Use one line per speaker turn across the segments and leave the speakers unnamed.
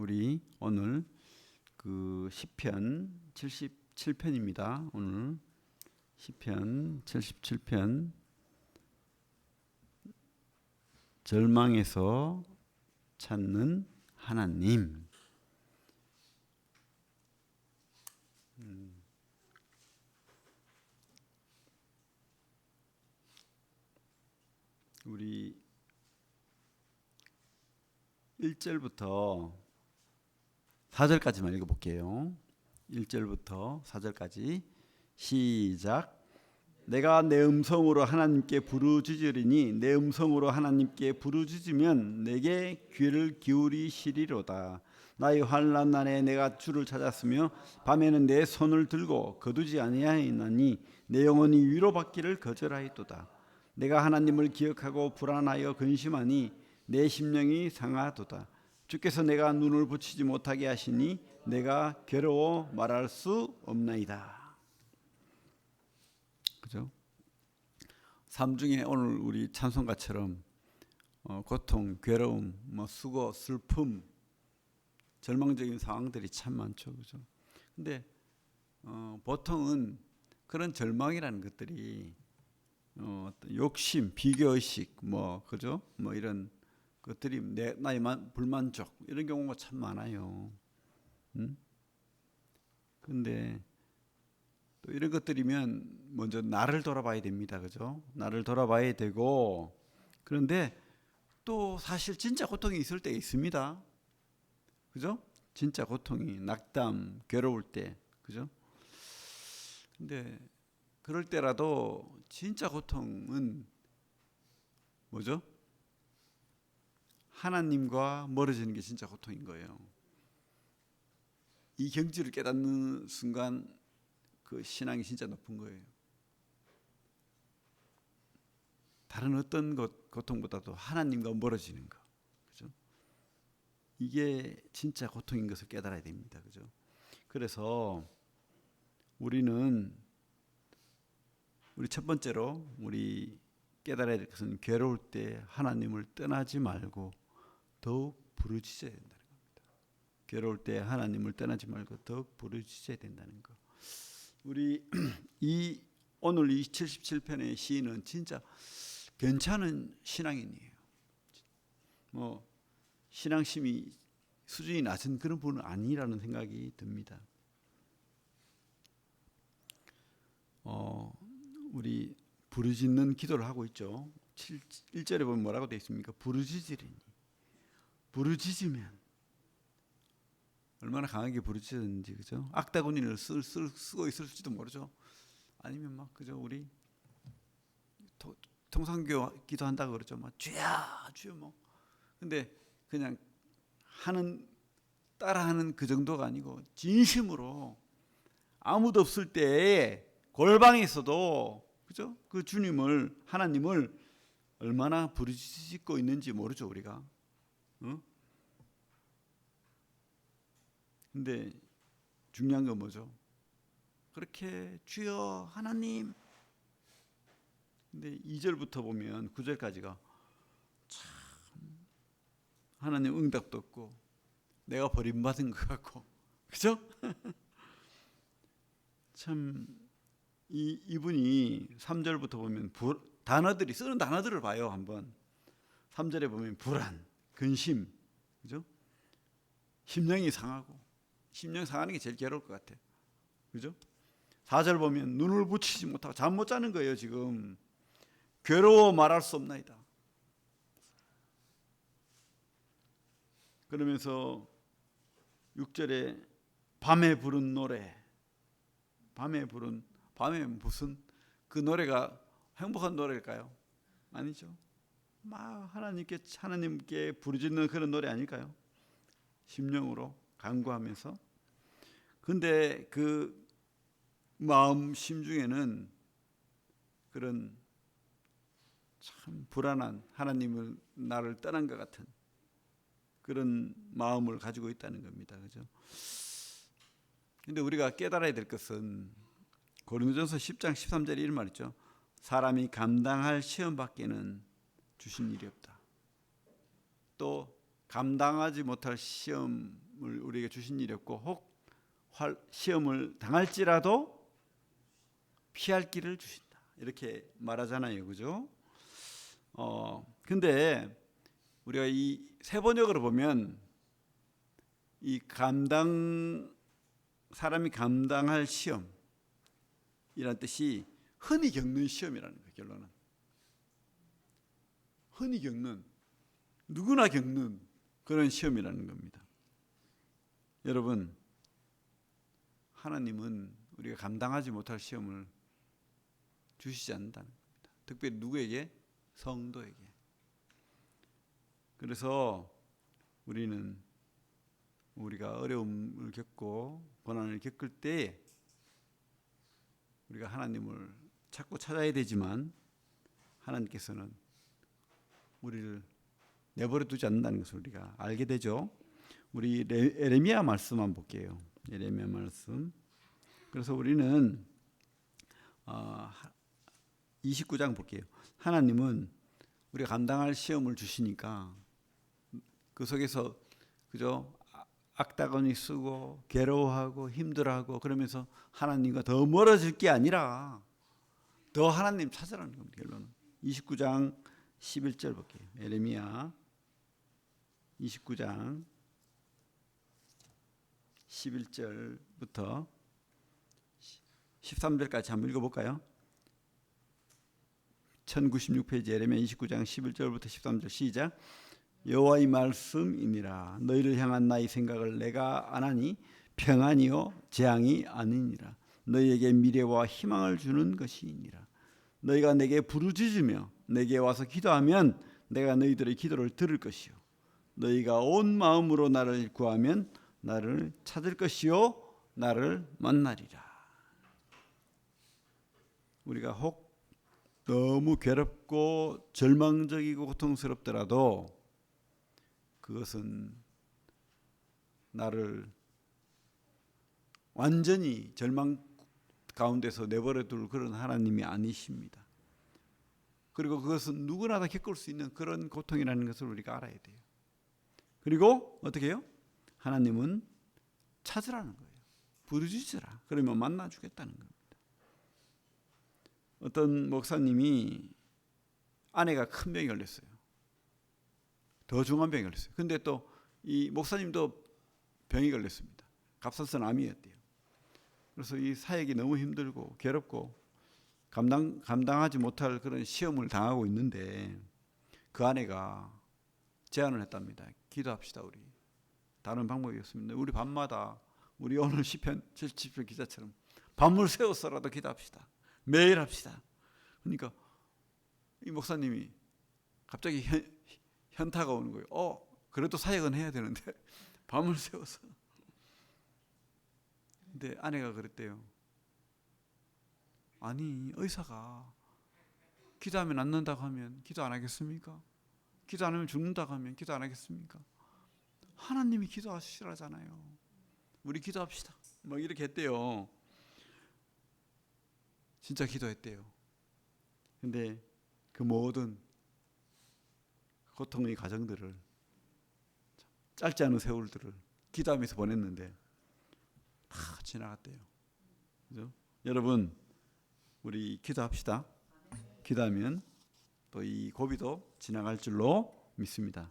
우리 오늘 그 시편 77편입니다. 오늘 시편 77편 절망에서 찾는 하나님. 우리 1절부터 4절까지만 읽어볼게요. 1절부터 4절까지 시작. 내가 내 음성으로 하나님께 부르짖으리니 내 음성으로 하나님께 부르짖으면 내게 귀를 기울이시리로다. 나의 환난 날에 내가 주를 찾았으며 밤에는 내 손을 들고 거두지 아니하였나니 내 영혼이 위로받기를 거절하였도다. 내가 하나님을 기억하고 불안하여 근심하니 내 심령이 상하도다. 주께서 내가 눈을 붙이지 못하게 하시니 내가 괴로워 말할 수 없나이다. 그죠? 삶 중에 오늘 우리 찬송가처럼 고통, 괴로움, 수고, 슬픔, 절망적인 상황들이 참 많죠. 그죠? 근데 보통은 그런 절망이라는 것들이 욕심, 비교의식, 그죠? 이런 것들이 나의 불만족 이런 경우가 참 많아요. 근데 또 이런 것들이면 먼저 나를 돌아봐야 됩니다. 그죠? 나를 돌아봐야 되고, 그런데 또 사실 진짜 고통이 있을 때 있습니다. 그죠? 진짜 고통이, 낙담, 괴로울 때. 그죠? 근데 그럴 때라도 진짜 고통은 뭐죠? 하나님과 멀어지는 게 진짜 고통인 거예요. 이 경지를 깨닫는 순간 그 신앙이 진짜 높은 거예요. 다른 어떤 고통보다도 하나님과 멀어지는 거. 그죠? 이게 진짜 고통인 것을 깨달아야 됩니다. 그죠? 그래서 우리 첫 번째로 우리 깨달아야 될 것은 괴로울 때 하나님을 떠나지 말고 더욱 부르짖어야 된다는 겁니다. 괴로울 때 하나님을 떠나지 말고 더욱 부르짖어야 된다는 거. 우리 오늘 이 77편의 시인은 진짜 괜찮은 신앙인이에요. 신앙심이 수준이 낮은 그런 분은 아니라는 생각이 듭니다. 우리 부르짖는 기도를 하고 있죠. 1절에 보면 뭐라고 되어 있습니까? 부르짖으리니. 부르짖으면 얼마나 강하게 부르짖었는지, 그죠? 악다구니를 쓰고 있을지도 모르죠. 아니면 그죠? 우리 통상교 기도한다고 그러죠. 주야, 주여 근데 그냥 따라하는 그 정도가 아니고 진심으로 아무도 없을 때에 골방에서도 그죠? 그 주님을, 하나님을 얼마나 부르짖고 있는지 모르죠, 우리가. 근데 중요한 건 뭐죠? 그렇게 주여 하나님. 근데 2절부터 보면 9절까지가 참 하나님 응답도 없고 내가 버림받은 것 같고, 그죠? 참 이분이 3절부터 보면 쓰는 단어들을 봐요. 한번 3절에 보면 불안, 근심, 그죠? 심령이 상하고, 심령 상하는 게 제일 괴로울 것 같아요. 그죠? 4절 보면 눈을 붙이지 못하고 잠 못 자는 거예요. 지금 괴로워 말할 수 없나이다. 그러면서 6절에 밤에 부른 노래, 밤에 무슨 그 노래가 행복한 노래일까요? 아니죠. 하나님께 부르짖는 그런 노래 아닐까요? 심령으로 간구하면서. 근데 그 마음 심중에는 그런 참 불안한, 하나님을 나를 떠난 것 같은 그런 마음을 가지고 있다는 겁니다. 그죠? 근데 우리가 깨달아야 될 것은 고린도전서 10장 13절에 이런 말 있죠. 사람이 감당할 시험밖에는 주신 일이 없다. 또 감당하지 못할 시험을 우리에게 주신 일이 없고 혹 시험을 당할지라도 피할 길을 주신다. 이렇게 말하잖아요. 그죠? 근데 우리가 이 세번역으로 보면 이 사람이 감당할 시험이라는 뜻이 흔히 겪는 시험이라는 거예요. 결론은 흔히 겪는, 누구나 겪는 그런 시험이라는 겁니다. 여러분, 하나님은 우리가 감당하지 못할 시험을 주시지 않는다는 겁니다. 특별히 누구에게? 성도에게. 그래서 우리가 어려움을 겪고 고난을 겪을 때 우리가 하나님을 자꾸 찾아야 되지만 하나님께서는 우리를 내버려 두지 않는다는 것을 우리가 알게 되죠. 우리 에레미야 말씀 한번 볼게요. 에레미야 말씀. 그래서 우리는 29장 볼게요. 하나님은 우리가 감당할 시험을 주시니까 그 속에서 그죠? 악다구니 쓰고 괴로워하고 힘들어하고 그러면서 하나님과 더 멀어질 게 아니라 더 하나님 찾으라는 겁니다. 결론은 29장 11절 볼게요. 에레미야 29장 11절부터 13절까지 한번 읽어볼까요? 1096페이지 에레미야 29장 11절부터 13절 시작. 여호와의 말씀이니라. 너희를 향한 나의 생각을 내가 아나니 평안이요 재앙이 아니니라. 너희에게 미래와 희망을 주는 것이니라. 너희가 내게 부르짖으며 내게 와서 기도하면 내가 너희들의 기도를 들을 것이요 너희가 온 마음으로 나를 구하면 나를 찾을 것이요 나를 만나리라. 우리가 혹 너무 괴롭고 절망적이고 고통스럽더라도 그것은 나를 완전히 절망 가운데서 내버려둘 그런 하나님이 아니십니다. 그리고 그것은 누구나 다 겪을 수 있는 그런 고통이라는 것을 우리가 알아야 돼요. 그리고 어떻게 해요? 하나님은 찾으라는 거예요. 부르짖으라. 그러면 만나주겠다는 겁니다. 어떤 목사님이 아내가 큰 병이 걸렸어요. 더 중한 병이 걸렸어요. 근데 또 이 목사님도 병이 걸렸습니다. 갑상선 암이었대요. 그래서 이 사역이 너무 힘들고 괴롭고 감당하지 못할 그런 시험을 당하고 있는데 그 아내가 제안을 했답니다. 기도합시다 우리. 다른 방법이 없습니다. 우리 밤마다 우리 오늘 시편 70편 기자처럼 밤을 새워서라도 기도합시다. 매일 합시다. 그러니까 이 목사님이 갑자기 현타가 오는 거예요. 그래도 사역은 해야 되는데 밤을 새워서. 근데 아내가 그랬대요. 아니 의사가 기도하면 낫는다고 하면 기도 안 하겠습니까? 기도 안 하면 죽는다고 하면 기도 안 하겠습니까? 하나님이 기도하시라잖아요. 우리 기도합시다. 막 이렇게 했대요. 진짜 기도했대요. 근데 그 모든 고통의 과정들을 짧지 않은 세월들을 기도하면서 보냈는데 다 지나갔대요. 그죠? 여러분 우리 기도합시다. 기도하면 또 이 고비도 지나갈 줄로 믿습니다.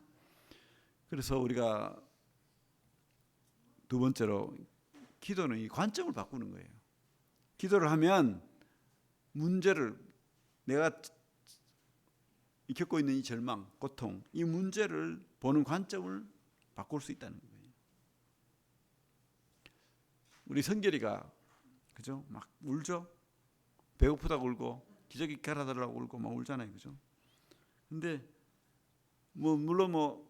그래서 우리가 두 번째로 기도는 이 관점을 바꾸는 거예요. 기도를 하면 문제를 내가 겪고 있는 이 절망, 고통, 이 문제를 보는 관점을 바꿀 수 있다는 거예요. 우리 성결이가 그죠? 막 울죠. 배고프다고 울고 기저귀 갈아달라고 울고 막 울잖아요, 그죠? 근데 물론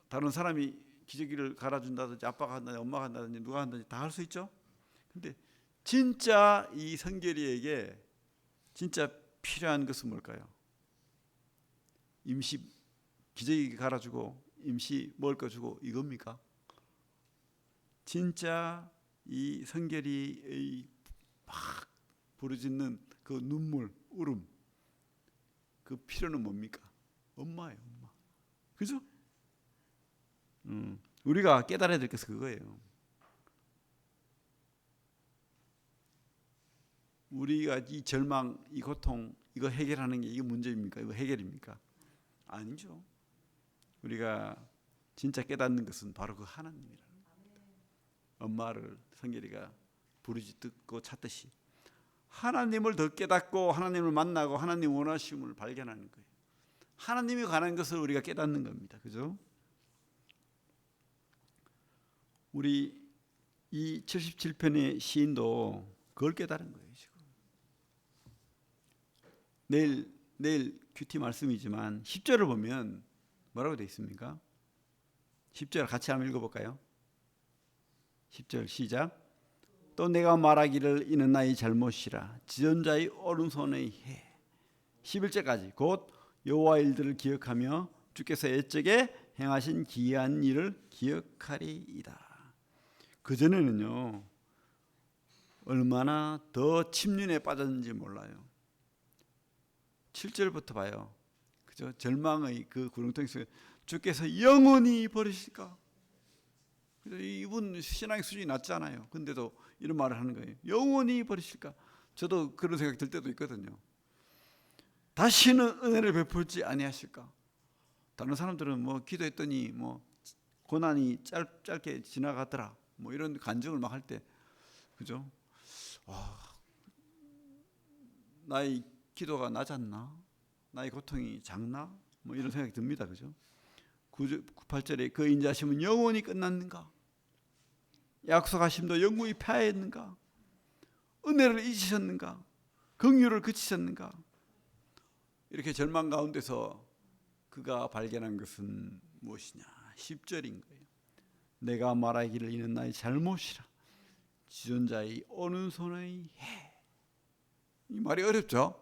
다른 사람이 기저귀를 갈아준다든지 아빠가 한다든지 엄마가 한다든지 누가 한다든지 다 할 수 있죠. 근데 진짜 이 성결이에게 진짜 필요한 것은 뭘까요? 임시 기저귀 갈아주고 임시 먹을 거 주고 이겁니까? 진짜 이 성결이의 막 부르짖는 그 눈물, 울음, 그 필요는 뭡니까? 엄마예요, 엄마. 그죠? 우리가 깨달아야 될 것은 그거예요. 우리가 이 절망, 이 고통, 이거 해결하는 게 이게 문제입니까? 이거 해결입니까? 아니죠. 우리가 진짜 깨닫는 것은 바로 그 하나님이라는 겁니다. 엄마를 성결이가 부르짖고 찾듯이 하나님을 더 깨닫고 하나님을 만나고 하나님 원하심을 발견하는 거예요. 하나님이 관한 것을 우리가 깨닫는 겁니다. 그죠? 우리 이 77편의 시인도 그걸 깨달은 거예요. 지금. 내일 큐티 말씀이지만 10절을 보면 뭐라고 되어 있습니까? 10절 같이 한번 읽어볼까요? 10절 시작. 또 내가 말하기를 이는 나의 잘못이라 지존자의 오른손의 해. 11절까지 곧 여호와 일들을 기억하며 주께서 옛적에 행하신 기이한 일을 기억하리이다. 그전에는요 얼마나 더 침륜에 빠졌는지 몰라요. 7절부터 봐요. 그죠? 절망의 그 구렁텅이 속에 주께서 영원히 버리실까? 이분 신앙의 수준이 낮지 않아요. 근데도 이런 말을 하는 거예요. 영원히 버리실까? 저도 그런 생각 들 때도 있거든요. 다시는 은혜를 베풀지 아니하실까? 다른 사람들은 뭐 기도했더니 뭐 고난이 짧게 지나가더라. 뭐 이런 간증을 막 할 때, 그죠? 나의 기도가 낮았나? 나의 고통이 작나? 뭐 이런 생각이 듭니다. 그죠? 8절에 그 인자심은 영원히 끝났는가? 약속하심도 영원히 패하였는가? 은혜를 잊으셨는가? 긍휼을 그치셨는가? 이렇게 절망 가운데서 그가 발견한 것은 무엇이냐? 10절인 거예요. 내가 말하기를 이는 나의 잘못이라 지존자의 오른손의 해. 이 말이 어렵죠?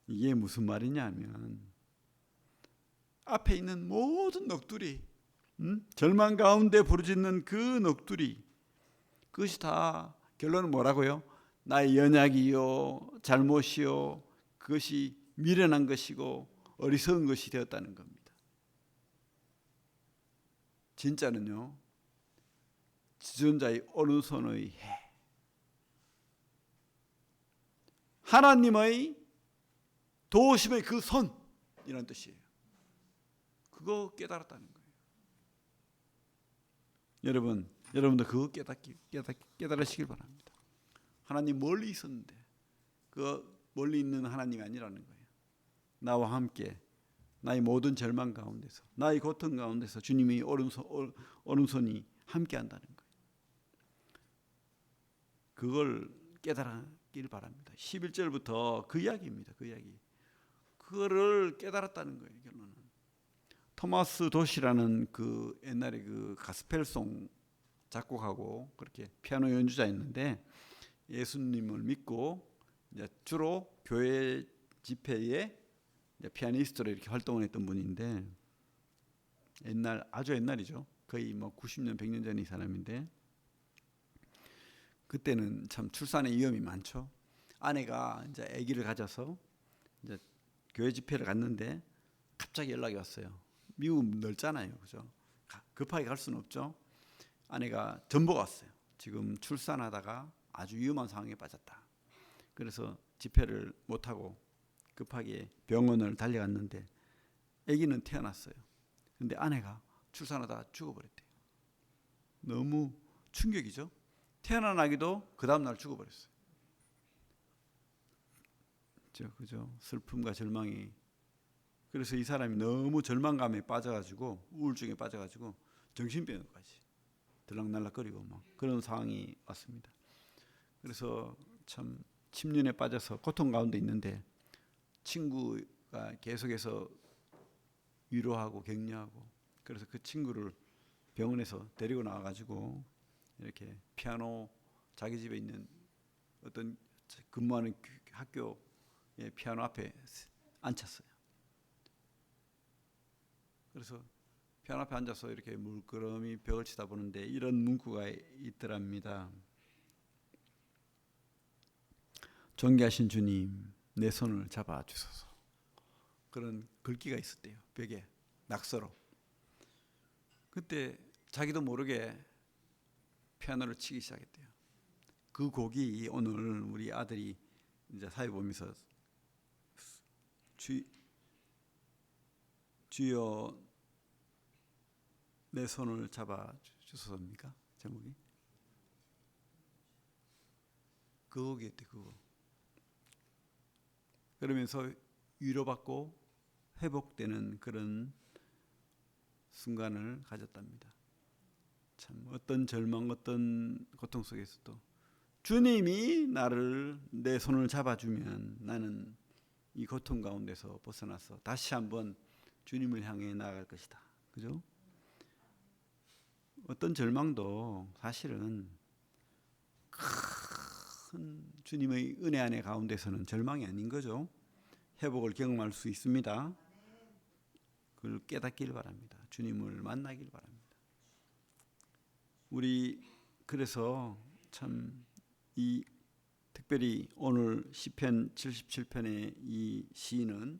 이게 무슨 말이냐면 앞에 있는 모든 넋두리, 절망 가운데 부르짖는 그 넋두리, 그것이 다 결론은 뭐라고요? 나의 연약이요 잘못이요 그것이 미련한 것이고 어리석은 것이 되었다는 겁니다. 진짜는요 지존자의 오른손의 해, 하나님의 도우심의 그 손이라는 뜻이에요. 그거 깨달았다는 거예요. 여러분도 그거 깨달으시길 바랍니다. 하나님 멀리 있었는데 그 멀리 있는 하나님이 아니라는 거예요. 나와 함께 나의 모든 절망 가운데서 나의 고통 가운데서 주님이 오른손이 함께 한다는 거예요. 그걸 깨달았길 바랍니다. 11절부터 그 이야기입니다. 그 이야기. 그거를 깨달았다는 거예요. 결론은. 토마스 도시라는 그 옛날에 그 가스펠송 작곡하고 그렇게 피아노 연주자였는데 예수님을 믿고 이제 주로 교회 집회에 이제 피아니스트로 이렇게 활동을 했던 분인데 아주 옛날이죠. 거의 뭐 90년 100년 전의 사람인데 그때는 참 출산의 위험이 많죠. 아내가 이제 아기를 가져서 이제 교회 집회를 갔는데 갑자기 연락이 왔어요. 미국은 넓잖아요, 그죠? 급하게 갈 수는 없죠. 아내가 전보가 왔어요. 지금 출산하다가 아주 위험한 상황에 빠졌다. 그래서 집회를 못 하고 급하게 병원을 달려갔는데 아기는 태어났어요. 근데 아내가 출산하다가 죽어버렸대요. 너무 충격이죠. 태어난 아기도 그 다음 날 죽어버렸어요. 그죠? 슬픔과 절망이. 그래서 이 사람이 너무 절망감에 빠져가지고 우울증에 빠져가지고 정신병원까지 들락날락거리고 막 그런 상황이 왔습니다. 그래서 참 침륜에 빠져서 고통 가운데 있는데 친구가 계속해서 위로하고 격려하고 그래서 그 친구를 병원에서 데리고 나와가지고 이렇게 피아노 자기 집에 있는 어떤 근무하는 학교의 피아노 앞에 앉혔어요. 그래서 피아노 앞에 앉아서 이렇게 물끄러미 벽을 쳐다보는데 이런 문구가 있더랍니다. 존귀하신 주님, 내 손을 잡아주소서. 그런 글귀가 있었대요. 벽에 낙서로. 그때 자기도 모르게 피아노를 치기 시작했대요. 그 곡이 오늘 우리 아들이 이제 사회 보면서 주여 내 손을 잡아 주소서입니까? 제목이 그 곡이었대. 그거. 그러면서 위로받고 회복되는 그런 순간을 가졌답니다. 참 어떤 절망, 어떤 고통 속에서도 주님이 나를 내 손을 잡아주면 나는 이 고통 가운데서 벗어나서 다시 한번 주님을 향해 나아갈 것이다. 그죠? 어떤 절망도 사실은 큰 주님의 은혜 안에 가운데서는 절망이 아닌 거죠. 회복을 경험할 수 있습니다. 그걸 깨닫길 바랍니다. 주님을 만나길 바랍니다. 우리 그래서 참 이 특별히 오늘 시편 77편의 이 시인은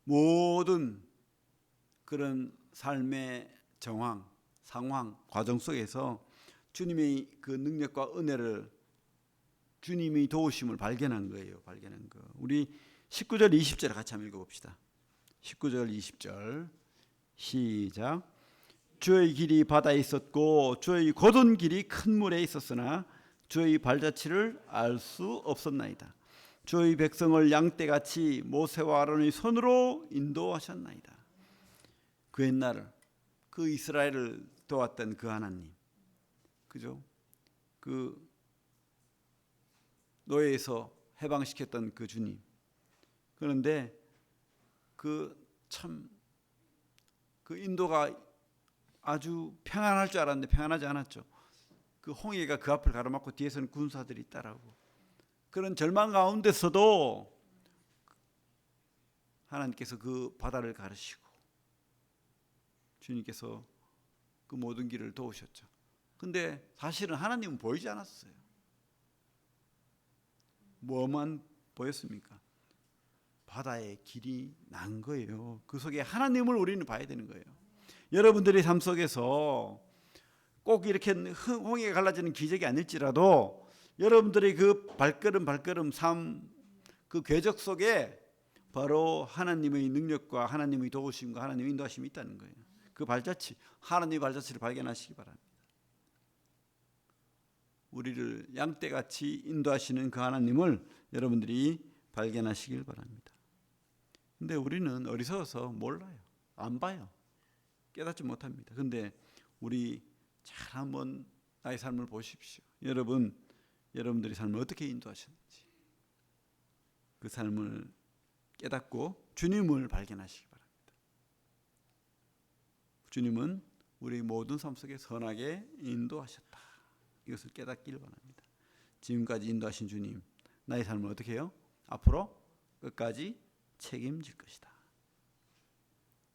모든 그런 삶의 정황, 상황, 과정 속에서 주님의 그 능력과 은혜를 주님의 도우심을 발견한 거예요. 발견한 거. 우리 19절 20절 같이 한번 읽어봅시다. 19절 20절 시작. 주의 길이 바다에 있었고 주의 곧은 길이 큰 물에 있었으나 주의 발자취를 알 수 없었나이다. 주의 백성을 양떼같이 모세와 아론의 손으로 인도하셨나이다. 그 옛날을 그 이스라엘을 도왔던 그 하나님, 그죠? 그 노예에서 해방시켰던 그 주님. 그런데 그 인도가 아주 평안할 줄 알았는데 평안하지 않았죠. 그 홍해가 그 앞을 가로막고 뒤에서는 군사들이 따라오고 그런 절망 가운데서도 하나님께서 그 바다를 가르시고 주님께서 그 모든 길을 도우셨죠. 근데 사실은 하나님은 보이지 않았어요. 뭐만 보였습니까? 바다의 길이 난 거예요. 그 속에 하나님을 우리는 봐야 되는 거예요. 여러분들의 삶 속에서 꼭 이렇게 홍해가 갈라지는 기적이 아닐지라도 여러분들의 그 발걸음 삶 그 궤적 속에 바로 하나님의 능력과 하나님의 도우심과 하나님의 인도하심이 있다는 거예요. 그 발자취, 하나님의 발자취를 발견하시기 바랍니다. 우리를 양떼같이 인도하시는 그 하나님을 여러분들이 발견하시길 바랍니다. 근데 우리는 어리석어서 몰라요. 안 봐요. 깨닫지 못합니다. 근데 우리 잘 한번 나의 삶을 보십시오. 여러분들의 삶을 어떻게 인도하셨는지 그 삶을 깨닫고 주님을 발견하시기 바랍니다. 주님은 우리 모든 삶 속에 선하게 인도하셨다. 이것을 깨닫기를 바랍니다. 지금까지 인도하신 주님, 나의 삶을 어떻게 해요? 앞으로 끝까지 책임질 것이다.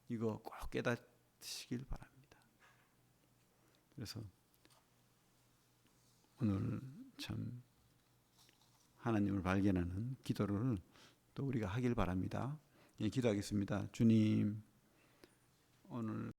이거 꼭 깨닫으시길 바랍니다. 그래서 오늘 참 하나님을 발견하는 기도를 또 우리가 하길 바랍니다. 예, 기도하겠습니다. 주님, 오늘